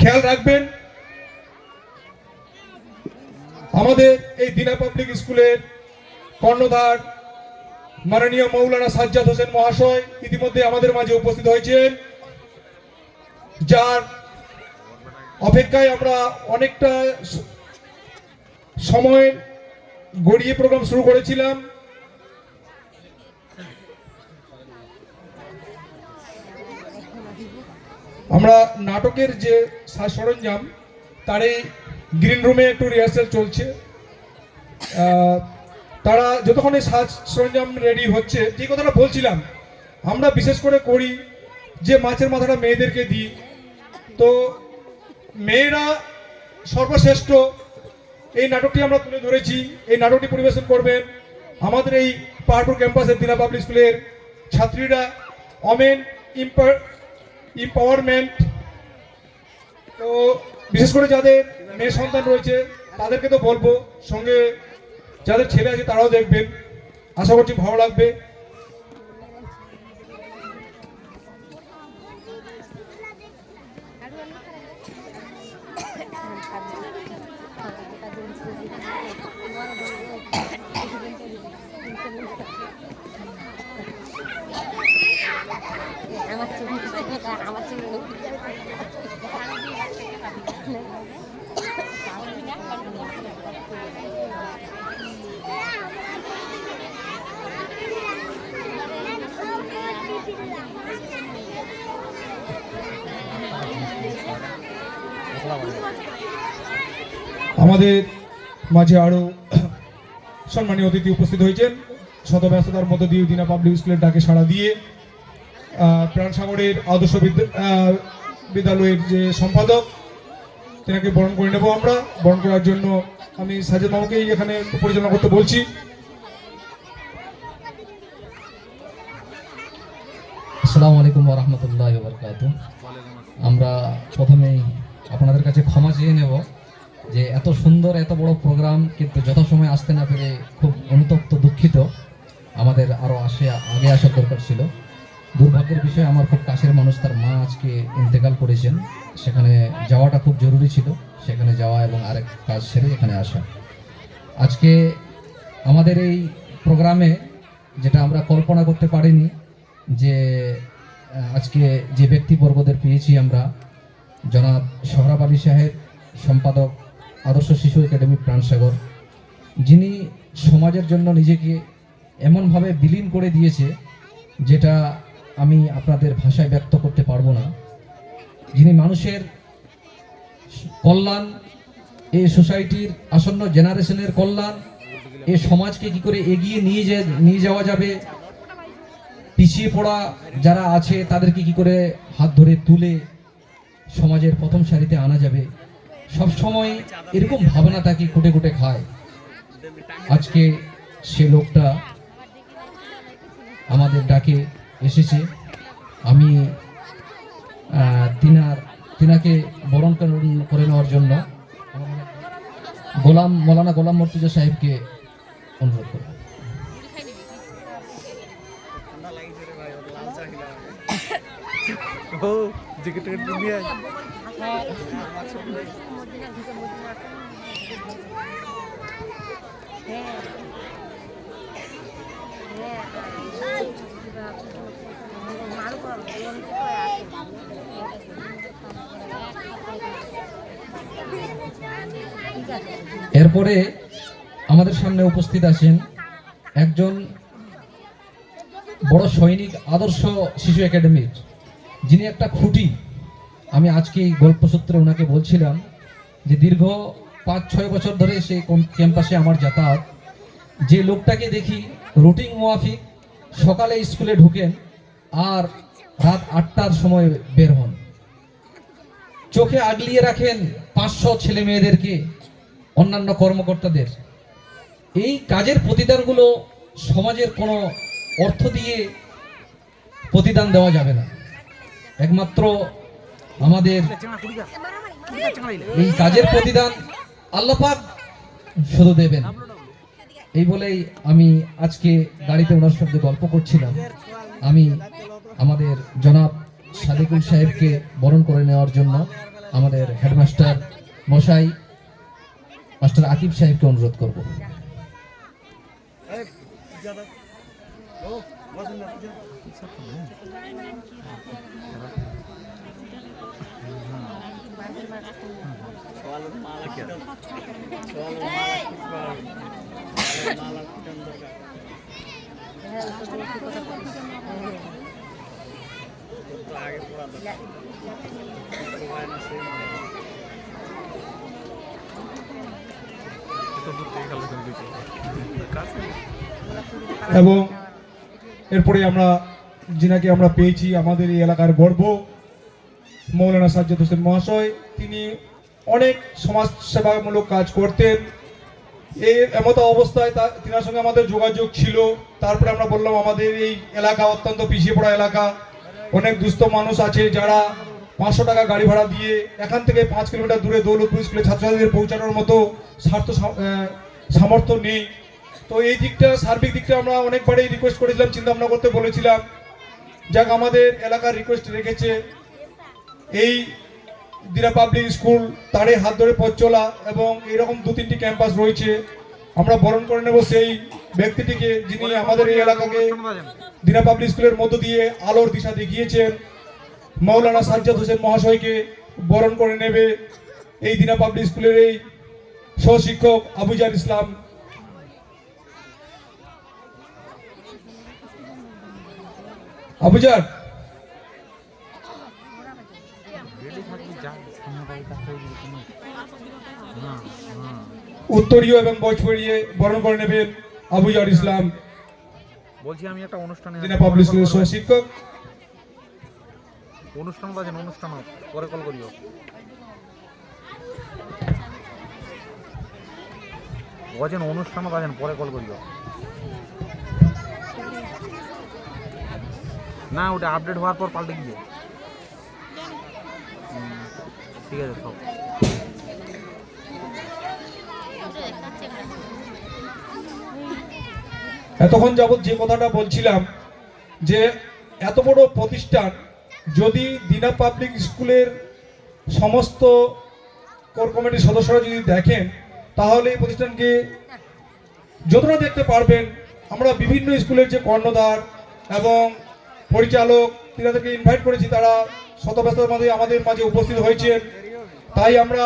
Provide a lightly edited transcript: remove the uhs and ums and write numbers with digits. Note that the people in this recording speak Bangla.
খেয়াল রাখবেন। আমাদের এই দিনা পাবলিক স্কুলের কর্ণধার মাননীয় মৌলানা সাজ্জাদ হোসেন মহাশয় ইতিমধ্যে আমাদের মাঝে উপস্থিত হয়েছেন, যার অপেক্ষায় আমরা অনেকটা সময় গড়িয়ে প্রোগ্রাম শুরু করেছিলাম। আমরা নাটকের যে সাজ সরঞ্জাম তার এই গ্রিন রুমে একটু রিহার্সাল চলছে। তারা যতক্ষণ এই সাজ সরঞ্জাম রেডি হচ্ছে, যে কথাটা বলছিলাম, আমরা বিশেষ করে করি যে মাছের মাথাটা মেয়েদেরকে দিই, তো মেয়েরা সর্বশ্রেষ্ঠ এই নাটকটি আমরা তুলে ধরেছি। এই নাটকটি পরিবেশন করবেন আমাদের এই পাহাড়পুর ক্যাম্পাসের দিনা পাবলিক স্কুলের ছাত্রীরা, ওমেন এম্পাওয়ারমেন্ট। তো বিশেষ করে যাদের মেয়ে সন্তান রয়েছে তাদেরকে তো বলবো, সঙ্গে যাদের ছেলে আছে তারাও দেখবেন, আশা করছি ভালো লাগবে। আমাদের মাঝে আরো সম্মানীয় অতিথি উপস্থিত হয়েছেন। শত ব্যস্ততার মধ্য দিয়ে দিনা পাবলিক স্কুলের ডাকে সাড়া দিয়ে প্রাণসাগরের আদর্শ বিদ্যালয়ের যে সম্পাদক, তেনাকে বরণ করে নেব। আমরা বরণ করার জন্য আমি সাজেদ মামাকেই এখানে পরিচালনা করতে বলছি। আসসালামু আলাইকুম ওয়া রাহমাতুল্লাহি ওয়া বারাকাতুহু। আমরা প্রথমেই আপনাদের কাছে ক্ষমা চেয়ে নেব যে এত সুন্দর এত বড় প্রোগ্রাম কিন্তু যথাসময়ে আসতে না পেরে খুব অনুতপ্ত, দুঃখিত। আমাদের আরও আগে আসার দরকার ছিল। দুর্ভাগ্যের বিষয়, আমার খুব কাছের মানুষ, তার মা আজকে ইন্তেকাল করেছেন। সেখানে যাওয়াটা খুব জরুরি ছিল, সেখানে যাওয়া এবং আরেক কাজ সেরে এখানে আসা। আজকে আমাদের এই প্রোগ্রামে যেটা আমরা কল্পনা করতে পারিনি যে আজকে যে ব্যক্তিবর্গদের পেয়েছি আমরা, জনাব সোহরাব আলী সাহেব, সম্পাদক আদর্শ শিশু একাডেমি প্রাণসাগর, যিনি সমাজের জন্য নিজেকে এমনভাবে বিলীন করে দিয়েছে যেটা আমি আপনাদের ভাষায় ব্যক্ত করতে পারবো না। যিনি মানুষের কল্যাণ, এই সোসাইটির আসন্ন জেনারেশনের কল্যাণ, এ সমাজকে কি করে এগিয়ে নিয়ে যাওয়া যাবে, পিছিয়ে পড়া যারা আছে তাদেরকে কি করে হাত ধরে তুলে সমাজের প্রথম সারিতে আনা যাবে, সব সময় এরকম ভাবনা তাকে কুটে কুটে খায়। আজকে সে লোকটা আমাদের ডাকে এসেছে। আমি তিনাকে বরণ করে নেওয়ার জন্য মৌলানা গোলাম মর্তুজা সাহেবকে অনুরোধ করব। এরপরে আমাদের সামনে উপস্থিত আছেন একজন বড় সৈনিক আদর্শ শিশু একাডেমির, যিনি একটা খুঁটি। আমি আজকে এই গল্পসূত্রে ওনাকে বলছিলাম যে দীর্ঘ 5-6 বছর ধরে সেই ক্যাম্পাসে আমার যাতায়াত। যে লোকটাকে দেখি রুটিন মোয়াফিক সকালে স্কুলে ঢুকেন আর রাত 8টার সময় বের হন, চোখে আগলিয়ে রাখেন 500 ছেলে মেয়েদেরকে, অন্যান্য কর্মকর্তাদের। এই কাজের প্রতিদানগুলো সমাজের কোনো অর্থ দিয়ে প্রতিদান দেওয়া যাবে না, একমাত্র আমাদের এই কাজের প্রতিদান আল্লাহ পাক শুধু দেবেন। এই বলেই আমি আজকে গাড়িতে ওনার সঙ্গে গল্প করছিলাম। আমি আমাদের জনাব সাদিকুল সাহেবকে বরণ করে নেওয়ার জন্য আমাদের হেডমাস্টার মশাই মাস্টার আকিব সাহেবকে অনুরোধ করব। এবং এরপরে আমরা যিনাকে আমরা পেয়েছি আমাদের এই এলাকার গর্ব মৌলানা সাজ্জাদ হোসেন মহাশয়, তিনি অনেক সমাজসেবামূলক কাজ করতেন। এই এমতো অবস্থায় তিনার সঙ্গে আমাদের যোগাযোগ ছিল। তারপরে আমরা বললাম আমাদের এই এলাকা অত্যন্ত পিছিয়ে পড়া এলাকা, অনেক দুস্থ মানুষ আছে যারা 500 টাকা গাড়ি ভাড়া দিয়ে এখান থেকে 5 কিলোমিটার দূরে দৌলতপুর স্কুলে ছাত্রছাত্রীদের পৌঁছানোর মতো সামর্থ্য নেই। তো এই দিকটা সার্বিক দিকটা আমরা অনেকবারই রিকোয়েস্ট করেছিলাম, চিন্তা ভাবনা করতে বলেছিলাম। যাক আমাদের এলাকার রিকোয়েস্ট রেখেছে এই দিনা পাবলিক স্কুল তারই হাত ধরে পথ চলা এবং এরকম 2-3টি ক্যাম্পাস রয়েছে। আমরা বরণ করে নেব সেই ব্যক্তিটিকে যিনি আমাদের এই এলাকাকে দিনা পাবলিক স্কুলের মধ্য দিয়ে আলোর দিশা দেখিয়েছেন। মৌলানা সাজ্জাদ হোসেন মহাশয়কে বরণ করে নেবে এই দিনা পাবলিক স্কুলের এই সহশিক্ষক আবুজার ইসলাম। আবুজার উত্তরীয় এবং বজপড়িয়ে বরণ করে নেবেন আবুজার ইসলাম। বলছি আমি একটা অনুষ্ঠানে দিনা পাবলিক স্কুলের সহশিক্ষক। অনুষ্ঠান বাজেন, অনুষ্ঠান পরে কল করিও। বাজেন অনুষ্ঠান বাজেন পরে কল করিও। না ওটা আপডেট হওয়ার পর পাল্টে গিয়ে ঠিক আছে সব। এতক্ষণ যাবৎ যে কথাটা বলছিলাম যে এত বড় প্রতিষ্ঠান যদি দিনা পাবলিক স্কুলের সমস্ত কোর কমিটির সদস্যরা যদি দেখেন তাহলে এই প্রতিষ্ঠানকে যতটা দেখতে পারবেন। আমরা বিভিন্ন স্কুলের যে কর্ণধার এবং পরিচালক তিনাদেরকে ইনভাইট করেছি, তারা শত ব্যস্ততার মাঝে আমাদের মাঝে উপস্থিত হয়েছেন। তাই আমরা